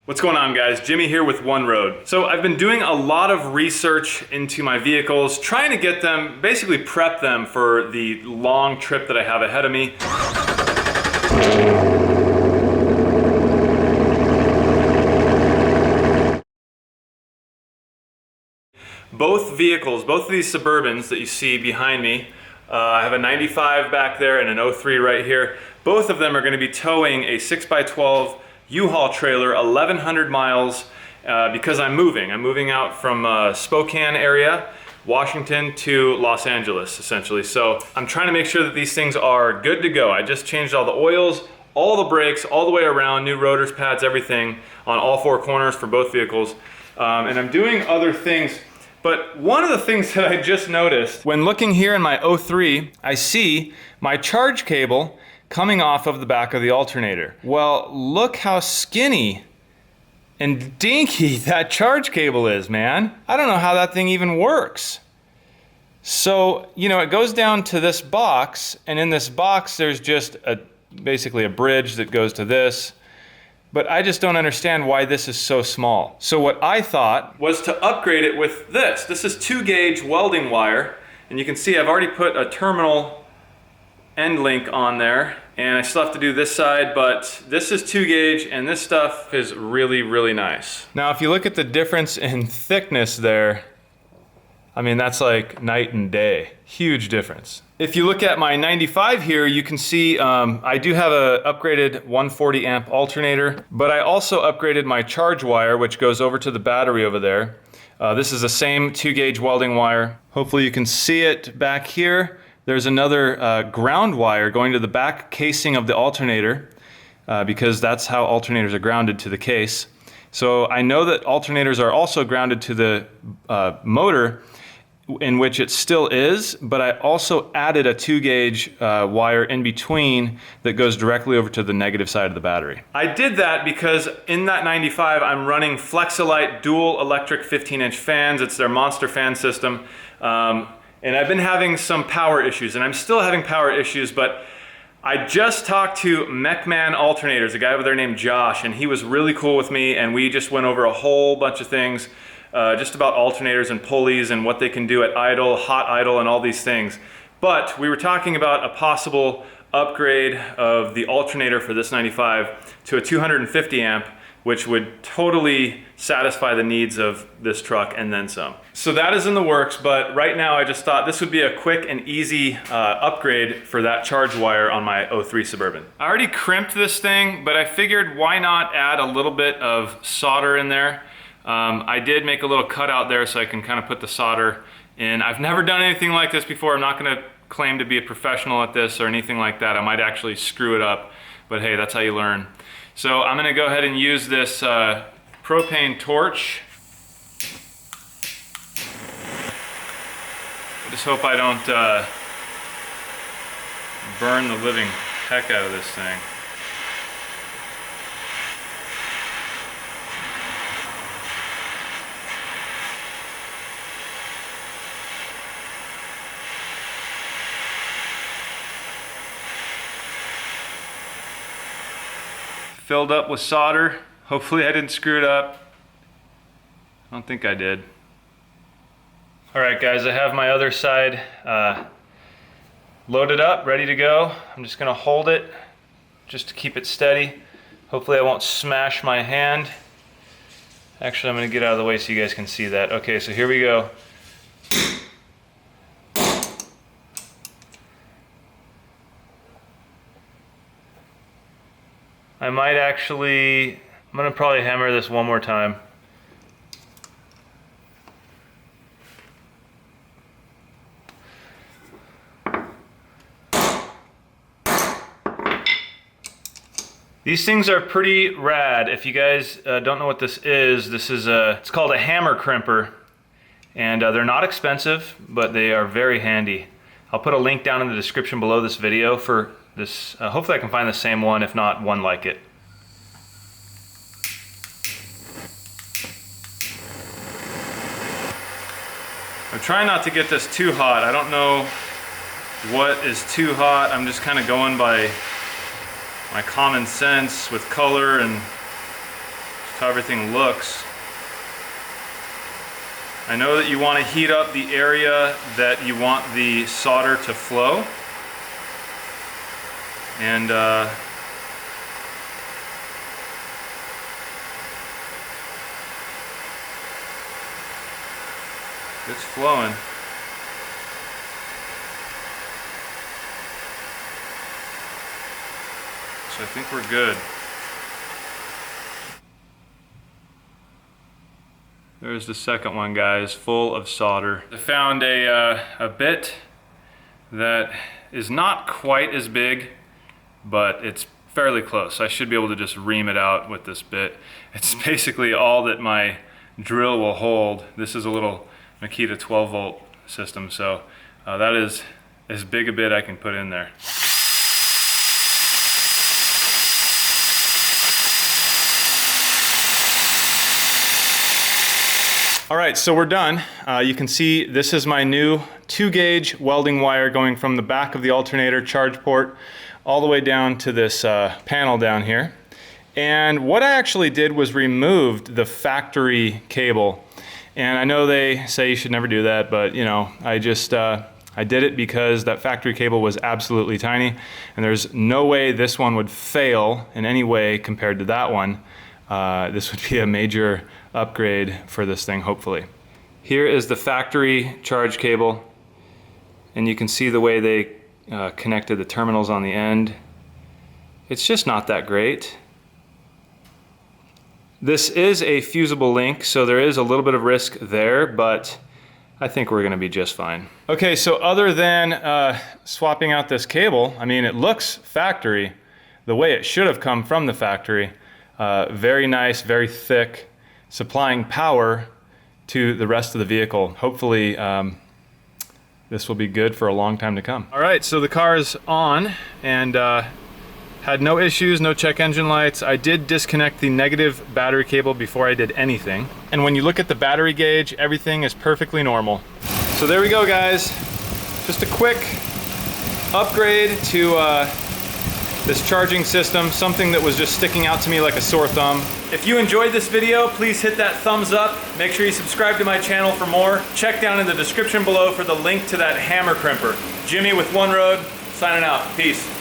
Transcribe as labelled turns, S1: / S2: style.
S1: What's going on, guys? Jimmy here with One Road. So I've been doing a lot of research into my vehicles, trying to get them, basically prep them for the long trip that I have ahead of me. Both vehicles, both of these Suburbans that you see behind me, I have a 95 back there and an 03 right here. Both of them are going to be towing a 6x12 U-Haul trailer 1,100 miles because I'm moving. I'm moving out from Spokane area, Washington to Los Angeles, essentially. So I'm trying to make sure that these things are good to go. I just changed all the oils, all the brakes, all the way around, new rotors, pads, everything on all four corners for both vehicles. And I'm doing other things. But one of the things that I just noticed, when looking here in my 03, I see my charge cable coming off of the back of the alternator. Well, look how skinny and dinky that charge cable is, man. I don't know how that thing even works. So, you know, it goes down to this box, and in this box there's just basically a bridge that goes to this. But I just don't understand why this is so small. So what I thought was to upgrade it with this. This is 2-gauge welding wire, and you can see I've already put a terminal end link on there, and I still have to do this side, but this is 2-gauge, and this stuff is really, really nice. Now, if you look at the difference in thickness there, I mean, that's like night and day. Huge difference. If you look at my 95 here, you can see I do have a upgraded 140 amp alternator, but I also upgraded my charge wire, which goes over to the battery over there. This is the same 2-gauge welding wire. Hopefully you can see it back here. There's another ground wire going to the back casing of the alternator because that's how alternators are grounded to the case. So I know that alternators are also grounded to the motor, in which it still is, but I also added a 2-gauge wire in between that goes directly over to the negative side of the battery. I did that because in that 95 I'm running Flexolite dual electric 15-inch fans. It's their monster fan system. And I've been having some power issues, and I'm still having power issues, but I just talked to MechMan Alternators, a guy over there named Josh, and he was really cool with me, and we just went over a whole bunch of things just about alternators and pulleys and what they can do at idle, hot idle, and all these things. But we were talking about a possible upgrade of the alternator for this 95 to a 250 amp, which would totally satisfy the needs of this truck and then some. So that is in the works, but right now I just thought this would be a quick and easy upgrade for that charge wire on my 03 Suburban. I already crimped this thing, but I figured why not add a little bit of solder in there. I did make a little cutout there so I can kind of put the solder in. I've never done anything like this before. I'm not gonna claim to be a professional at this or anything like that. I might actually screw it up, but hey, that's how you learn. So I'm gonna go ahead and use this propane torch. I just hope I don't burn the living heck out of this thing. Filled up with solder. Hopefully I didn't screw it up. I don't think I did. All right, guys, I have my other side loaded up, ready to go. I'm just gonna hold it just to keep it steady. Hopefully I won't smash my hand. Actually, I'm gonna get out of the way so you guys can see that. Okay, so here we go. I might actually, I'm gonna probably hammer this one more time. These things are pretty rad. If you guys don't know what this is it's called a hammer crimper. And they're not expensive, but they are very handy. I'll put a link down in the description below this video for this. Hopefully I can find the same one, if not one like it. I'm trying not to get this too hot. I don't know what is too hot. I'm just kind of going by my common sense with color and how everything looks. I know that you want to heat up the area that you want the solder to flow. And it's flowing. So I think we're good. There's the second one, guys, full of solder. I found a bit that is not quite as big, but it's fairly close. I should be able to just ream it out with this bit. It's basically all that my drill will hold. This is a little Makita 12 volt system, so that is as big a bit I can put in there. All right, so we're done. You can see this is my new 2-gauge welding wire going from the back of the alternator charge port all the way down to this panel down here. And what I actually did was removed the factory cable. And I know they say you should never do that, but you know, I did it because that factory cable was absolutely tiny, and there's no way this one would fail in any way compared to that one. This would be a major upgrade for this thing, hopefully. Here is the factory charge cable, and you can see the way they connected the terminals on the end. It's just not that great. This is a fusible link, so there is a little bit of risk there, but I think we're gonna be just fine. Okay, so other than swapping out this cable, I mean, it looks factory the way it should have come from the factory. Very nice, very thick, supplying power to the rest of the vehicle. Hopefully this will be good for a long time to come. All right, so the car is on and had no issues, no check engine lights. I did disconnect the negative battery cable before I did anything. And when you look at the battery gauge, everything is perfectly normal. So there we go, guys. Just a quick upgrade to this charging system, something that was just sticking out to me like a sore thumb. If you enjoyed this video, please hit that thumbs up. Make sure you subscribe to my channel for more. Check down in the description below for the link to that hammer crimper. Jimmy with One Road, signing out. Peace.